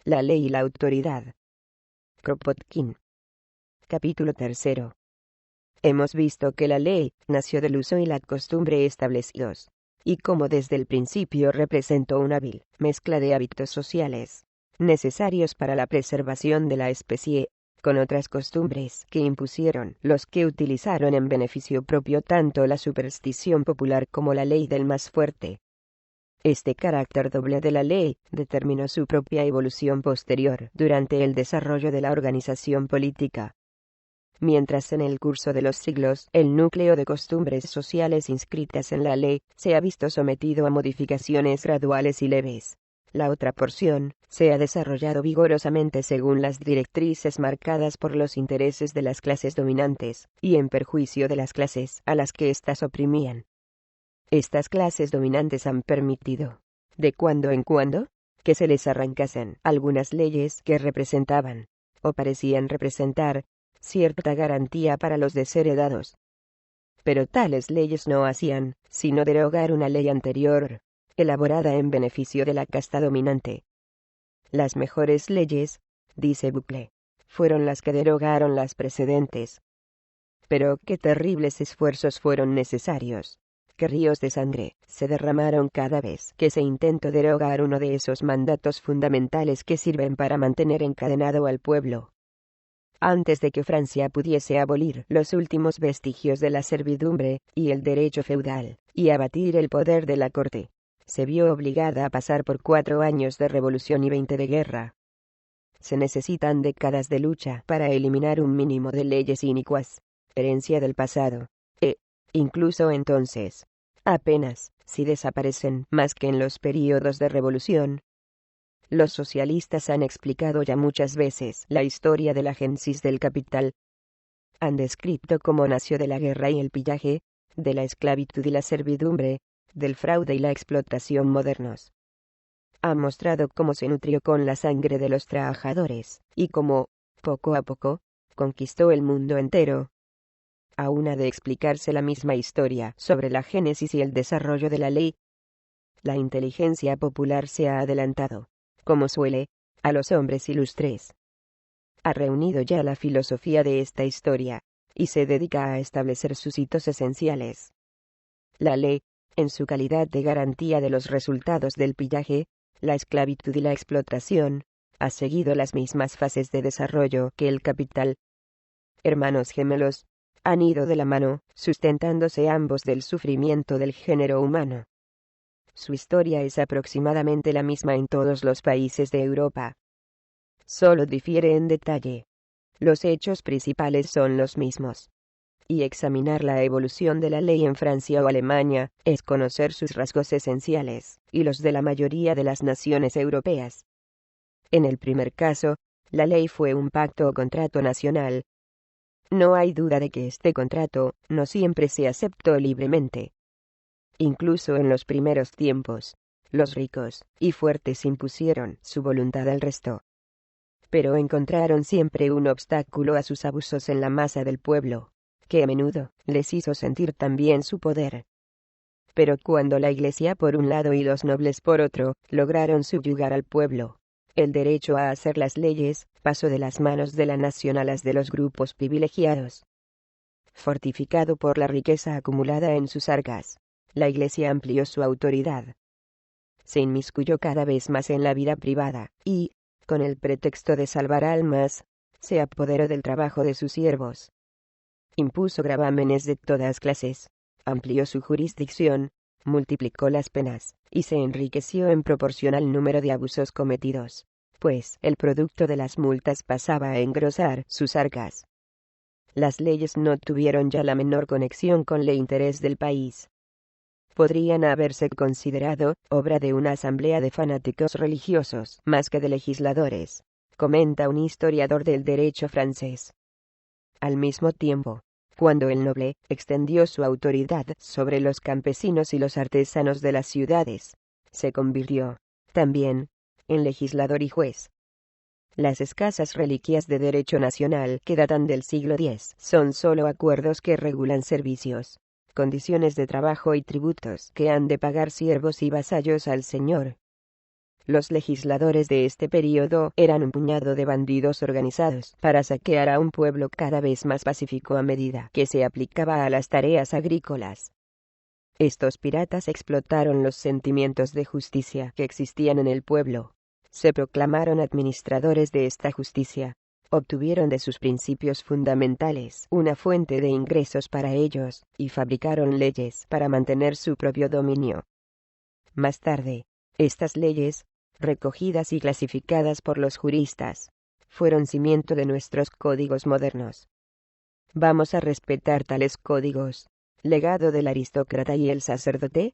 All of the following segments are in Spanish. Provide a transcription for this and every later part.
La ley y la autoridad. Kropotkin. Capítulo 3. Hemos visto que la ley nació del uso y la costumbre establecidos, y como desde el principio representó una hábil mezcla de hábitos sociales, necesarios para la preservación de la especie, con otras costumbres que impusieron los que utilizaron en beneficio propio tanto la superstición popular como la ley del más fuerte. Este carácter doble de la ley determinó su propia evolución posterior durante el desarrollo de la organización política. Mientras en el curso de los siglos el núcleo de costumbres sociales inscritas en la ley se ha visto sometido a modificaciones graduales y leves, la otra porción se ha desarrollado vigorosamente según las directrices marcadas por los intereses de las clases dominantes, y en perjuicio de las clases a las que éstas oprimían. Estas clases dominantes han permitido, de cuando en cuando, que se les arrancasen algunas leyes que representaban, o parecían representar, cierta garantía para los desheredados. Pero tales leyes no hacían sino derogar una ley anterior, elaborada en beneficio de la casta dominante. Las mejores leyes, dice Bucle, fueron las que derogaron las precedentes. Pero qué terribles esfuerzos fueron necesarios, qué ríos de sangre se derramaron cada vez que se intentó derogar uno de esos mandatos fundamentales que sirven para mantener encadenado al pueblo. Antes de que Francia pudiese abolir los últimos vestigios de la servidumbre y el derecho feudal, y abatir el poder de la corte, se vio obligada a pasar por 4 años de revolución y 20 de guerra. Se necesitan décadas de lucha para eliminar un mínimo de leyes inicuas, herencia del pasado, incluso entonces, apenas si desaparecen más que en los períodos de revolución. Los socialistas han explicado ya muchas veces la historia de la génesis del capital. Han descrito cómo nació de la guerra y el pillaje, de la esclavitud y la servidumbre, del fraude y la explotación modernos. Han mostrado cómo se nutrió con la sangre de los trabajadores, y cómo, poco a poco, conquistó el mundo entero. Aún ha de explicarse la misma historia sobre la génesis y el desarrollo de la ley. La inteligencia popular se ha adelantado, como suele, a los hombres ilustres. Ha reunido ya la filosofía de esta historia, y se dedica a establecer sus hitos esenciales. La ley, en su calidad de garantía de los resultados del pillaje, la esclavitud y la explotación, ha seguido las mismas fases de desarrollo que el capital. Hermanos gemelos, han ido de la mano, sustentándose ambos del sufrimiento del género humano. Su historia es aproximadamente la misma en todos los países de Europa. Solo difiere en detalle. Los hechos principales son los mismos. Y examinar la evolución de la ley en Francia o Alemania es conocer sus rasgos esenciales, y los de la mayoría de las naciones europeas. En el primer caso, la ley fue un pacto o contrato nacional. No hay duda de que este contrato no siempre se aceptó libremente. Incluso en los primeros tiempos, los ricos y fuertes impusieron su voluntad al resto. Pero encontraron siempre un obstáculo a sus abusos en la masa del pueblo, que a menudo les hizo sentir también su poder. Pero cuando la Iglesia por un lado y los nobles por otro lograron subyugar al pueblo, el derecho a hacer las leyes pasó de las manos de la nación a las de los grupos privilegiados. Fortificado por la riqueza acumulada en sus arcas, la Iglesia amplió su autoridad. Se inmiscuyó cada vez más en la vida privada, y, con el pretexto de salvar almas, se apoderó del trabajo de sus siervos. Impuso gravámenes de todas clases, amplió su jurisdicción, multiplicó las penas, y se enriqueció en proporción al número de abusos cometidos, pues el producto de las multas pasaba a engrosar sus arcas. Las leyes no tuvieron ya la menor conexión con el interés del país. Podrían haberse considerado obra de una asamblea de fanáticos religiosos más que de legisladores, comenta un historiador del derecho francés. Al mismo tiempo, cuando el noble extendió su autoridad sobre los campesinos y los artesanos de las ciudades, se convirtió, también, en legislador y juez. Las escasas reliquias de derecho nacional que datan del siglo X son solo acuerdos que regulan servicios, condiciones de trabajo y tributos que han de pagar siervos y vasallos al señor. Los legisladores de este período eran un puñado de bandidos organizados para saquear a un pueblo cada vez más pacífico a medida que se aplicaba a las tareas agrícolas. Estos piratas explotaron los sentimientos de justicia que existían en el pueblo. Se proclamaron administradores de esta justicia. Obtuvieron de sus principios fundamentales una fuente de ingresos para ellos, y fabricaron leyes para mantener su propio dominio. Más tarde, estas leyes, recogidas y clasificadas por los juristas, fueron cimiento de nuestros códigos modernos. ¿Vamos a respetar tales códigos, legado del aristócrata y el sacerdote?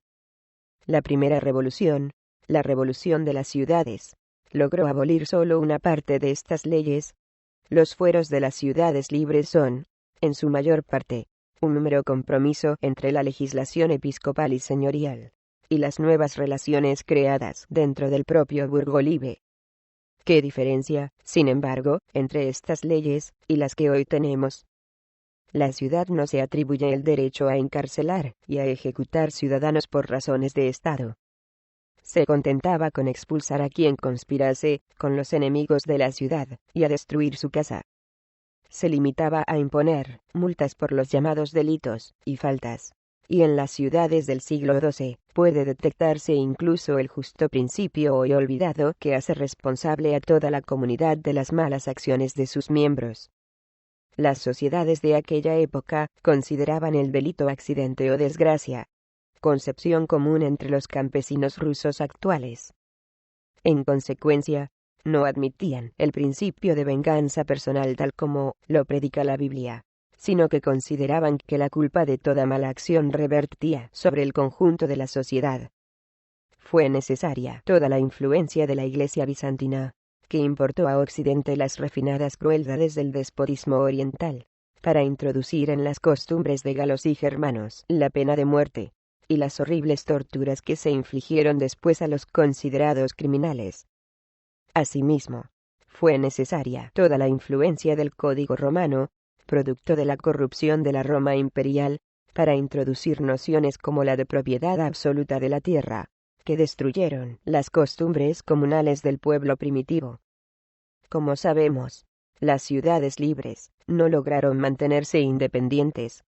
La primera revolución, la revolución de las ciudades, logró abolir solo una parte de estas leyes. Los fueros de las ciudades libres son, en su mayor parte, un mero compromiso entre la legislación episcopal y señorial, y las nuevas relaciones creadas dentro del propio burgolibe. ¿Qué diferencia, sin embargo, entre estas leyes y las que hoy tenemos? La ciudad no se atribuye el derecho a encarcelar y a ejecutar ciudadanos por razones de Estado. Se contentaba con expulsar a quien conspirase con los enemigos de la ciudad y a destruir su casa. Se limitaba a imponer multas por los llamados delitos y faltas, y en las ciudades del siglo XII puede detectarse incluso el justo principio hoy olvidado que hace responsable a toda la comunidad de las malas acciones de sus miembros. Las sociedades de aquella época consideraban el delito accidente o desgracia, concepción común entre los campesinos rusos actuales. En consecuencia, no admitían el principio de venganza personal tal como lo predica la Biblia, sino que consideraban que la culpa de toda mala acción revertía sobre el conjunto de la sociedad. Fue necesaria toda la influencia de la Iglesia bizantina, que importó a Occidente las refinadas crueldades del despotismo oriental, para introducir en las costumbres de galos y germanos la pena de muerte, y las horribles torturas que se infligieron después a los considerados criminales. Asimismo, fue necesaria toda la influencia del Código Romano, producto de la corrupción de la Roma imperial, para introducir nociones como la de propiedad absoluta de la tierra, que destruyeron las costumbres comunales del pueblo primitivo. Como sabemos, las ciudades libres no lograron mantenerse independientes.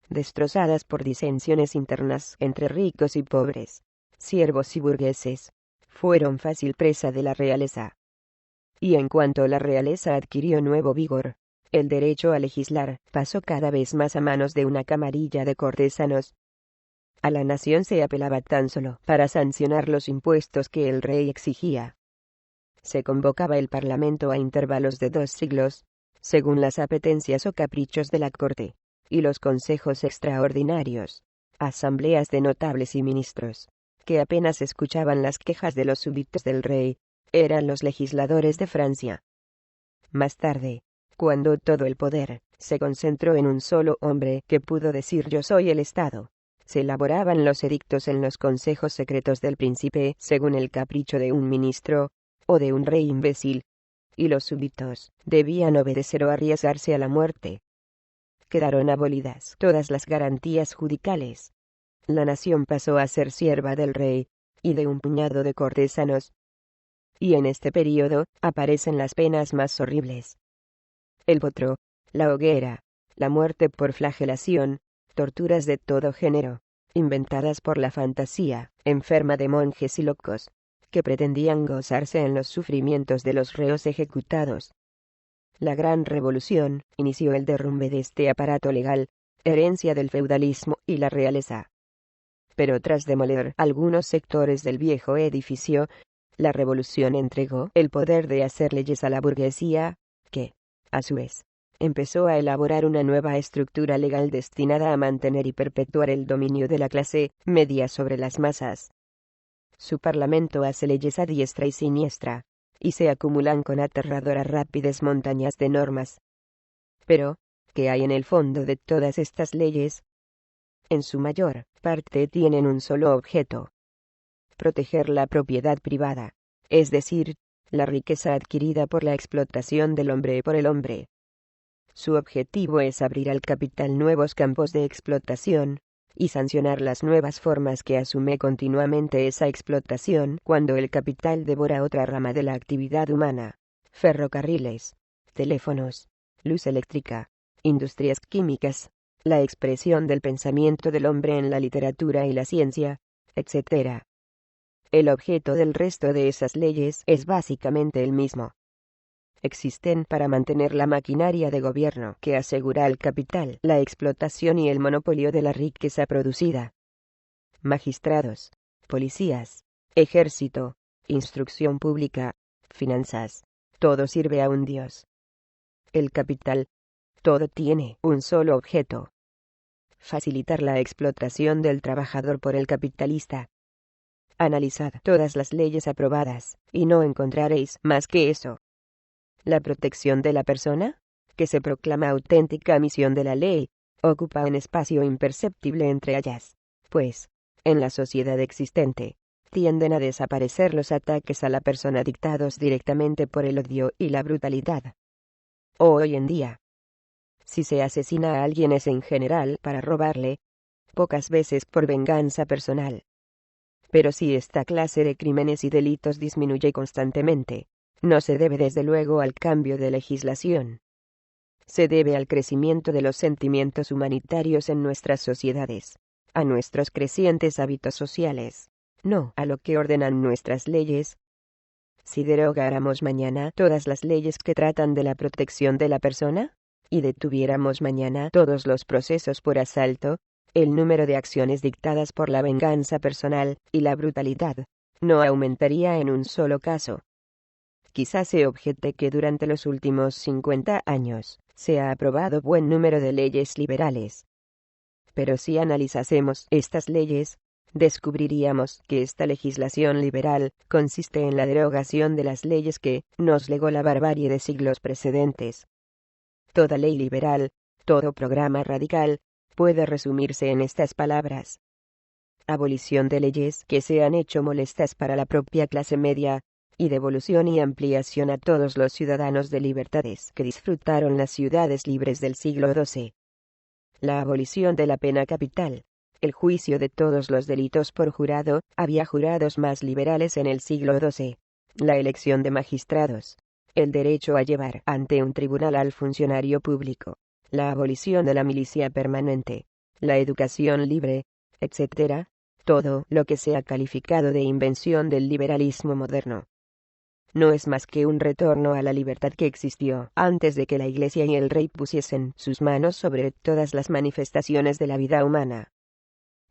Destrozadas por disensiones internas entre ricos y pobres, siervos y burgueses, fueron fácil presa de la realeza. Y en cuanto la realeza adquirió nuevo vigor, el derecho a legislar pasó cada vez más a manos de una camarilla de cortesanos. A la nación se apelaba tan solo para sancionar los impuestos que el rey exigía. Se convocaba el parlamento a intervalos de 2 siglos, según las apetencias o caprichos de la corte, y los consejos extraordinarios, asambleas de notables y ministros, que apenas escuchaban las quejas de los súbditos del rey, eran los legisladores de Francia. Más tarde, cuando todo el poder se concentró en un solo hombre que pudo decir yo soy el Estado, se elaboraban los edictos en los consejos secretos del príncipe según el capricho de un ministro, o de un rey imbécil, y los súbditos debían obedecer o arriesgarse a la muerte. Quedaron abolidas todas las garantías judiciales. La nación pasó a ser sierva del rey, y de un puñado de cortesanos. Y en este período aparecen las penas más horribles. El potro, la hoguera, la muerte por flagelación, torturas de todo género, inventadas por la fantasía enferma de monjes y locos, que pretendían gozarse en los sufrimientos de los reos ejecutados. La Gran Revolución inició el derrumbe de este aparato legal, herencia del feudalismo y la realeza. Pero tras demoler algunos sectores del viejo edificio, la revolución entregó el poder de hacer leyes a la burguesía, que, a su vez, empezó a elaborar una nueva estructura legal destinada a mantener y perpetuar el dominio de la clase media sobre las masas. Su parlamento hace leyes a diestra y siniestra, y se acumulan con aterradoras rápidas montañas de normas. Pero, ¿qué hay en el fondo de todas estas leyes? En su mayor parte tienen un solo objeto: proteger la propiedad privada, es decir, la riqueza adquirida por la explotación del hombre por el hombre. Su objetivo es abrir al capital nuevos campos de explotación, y sancionar las nuevas formas que asume continuamente esa explotación cuando el capital devora otra rama de la actividad humana: ferrocarriles, teléfonos, luz eléctrica, industrias químicas, la expresión del pensamiento del hombre en la literatura y la ciencia, etc. El objeto del resto de esas leyes es básicamente el mismo. Existen para mantener la maquinaria de gobierno que asegura al capital la explotación y el monopolio de la riqueza producida. Magistrados, policías, ejército, instrucción pública, finanzas, todo sirve a un Dios. El capital, todo tiene un solo objeto: facilitar la explotación del trabajador por el capitalista. Analizad todas las leyes aprobadas, y no encontraréis más que eso. La protección de la persona, que se proclama auténtica misión de la ley, ocupa un espacio imperceptible entre ellas, pues, en la sociedad existente, tienden a desaparecer los ataques a la persona dictados directamente por el odio y la brutalidad. Hoy en día, si se asesina a alguien es en general para robarle, pocas veces por venganza personal. Pero si esta clase de crímenes y delitos disminuye constantemente, no se debe desde luego al cambio de legislación. Se debe al crecimiento de los sentimientos humanitarios en nuestras sociedades, a nuestros crecientes hábitos sociales, no a lo que ordenan nuestras leyes. Si derogáramos mañana todas las leyes que tratan de la protección de la persona, y detuviéramos mañana todos los procesos por asalto, el número de acciones dictadas por la venganza personal y la brutalidad no aumentaría en un solo caso. Quizás se objete que durante los últimos 50 años se ha aprobado buen número de leyes liberales. Pero si analizásemos estas leyes, descubriríamos que esta legislación liberal consiste en la derogación de las leyes que nos legó la barbarie de siglos precedentes. Toda ley liberal, todo programa radical, puede resumirse en estas palabras: abolición de leyes que se han hecho molestas para la propia clase media, y devolución y ampliación a todos los ciudadanos de libertades que disfrutaron las ciudades libres del siglo XII. La abolición de la pena capital, el juicio de todos los delitos por jurado, había jurados más liberales en el siglo XII, la elección de magistrados, el derecho a llevar ante un tribunal al funcionario público, la abolición de la milicia permanente, la educación libre, etc., todo lo que se ha calificado de invención del liberalismo moderno. No es más que un retorno a la libertad que existió antes de que la Iglesia y el rey pusiesen sus manos sobre todas las manifestaciones de la vida humana.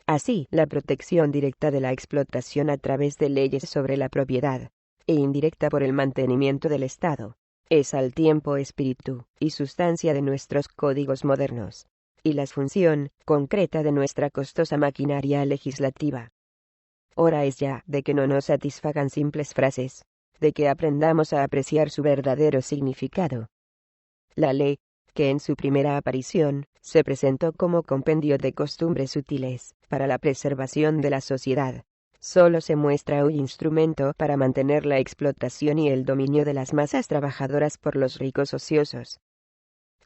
Así, la protección directa de la explotación a través de leyes sobre la propiedad, e indirecta por el mantenimiento del Estado, es al tiempo espíritu y sustancia de nuestros códigos modernos, y la función concreta de nuestra costosa maquinaria legislativa. Hora es ya de que no nos satisfagan simples frases, de que aprendamos a apreciar su verdadero significado. La ley, que en su primera aparición se presentó como compendio de costumbres sutiles para la preservación de la sociedad, solo se muestra hoy instrumento para mantener la explotación y el dominio de las masas trabajadoras por los ricos ociosos.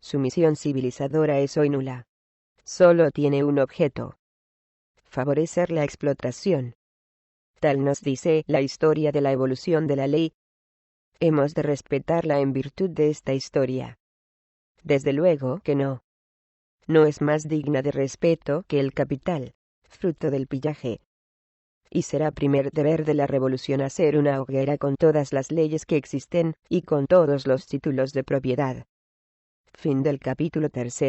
Su misión civilizadora es hoy nula. Solo tiene un objeto: favorecer la explotación. Tal nos dice la historia de la evolución de la ley. Hemos de respetarla en virtud de esta historia. Desde luego que no. No es más digna de respeto que el capital, fruto del pillaje. Y será primer deber de la revolución hacer una hoguera con todas las leyes que existen, y con todos los títulos de propiedad. Fin del capítulo 3.